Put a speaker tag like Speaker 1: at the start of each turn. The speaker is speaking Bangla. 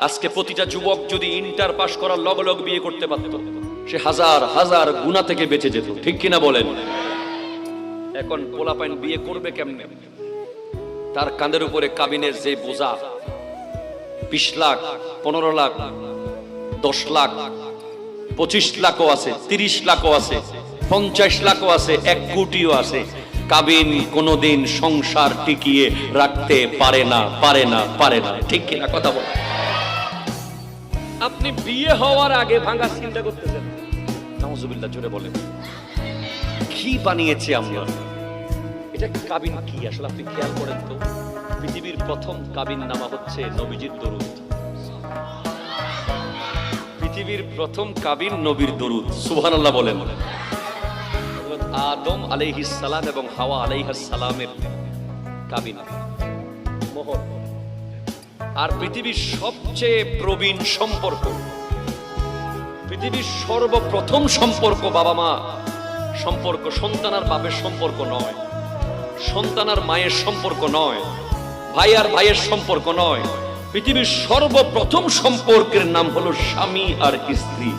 Speaker 1: আজকে প্রতিটা যুবক যদি ইন্টার পাস করার লগে লগে বিয়ে করতে পারত, সে হাজার হাজার গুনাহ থেকে বেঁচে যেত, ঠিক কিনা বলেন? এখন পোলাপাইন বিয়ে করবে কেমনে? তার কাঁধের উপরে কাবিনের যে বোঝা, 20 লাখ, 15 লাখ, 10 লাখ, 25 লাখও আছে, 30 লাখও আছে, 50 লাখও আছে, 1 কোটিও আছে। কাবিন কোনোদিন সংসার টিকিয়ে রাখতে পারে না, পারে না, পারে না, ঠিক কিনা কথা বল? আপনি বিয়ে হওয়ার আগে ভাঙার চিন্তা করতেছেন, নাউজুবিল্লাহ, জোরে বলেন। কি বানিয়েছে আমরা? এটা কাবিন কি আসলে আপনি খেয়াল করেন তো? পৃথিবীর প্রথম কাবিন নামা হচ্ছে নবীজির দরুদ। পৃথিবীর প্রথম কাবিন নবীর দরুদ, সুবহানাল্লাহ বলেন। আদম আলাইহিস সালাম এবং হাওয়া আলাইহিস সালামের কাবিন মোহর। আর পৃথিবীর সবচেয়ে প্রবীণ সম্পর্ক, পৃথিবীর সর্বপ্রথম সম্পর্ক বাবা মা সম্পর্ক, সন্তান আর বাপের সম্পর্ক নয়, সন্তান আর মায়ের সম্পর্ক নয়, ভাই আর ভাইয়ের সম্পর্ক নয়। পৃথিবীর সর্বপ্রথম সম্পর্কের নাম হলো স্বামী আর স্ত্রী।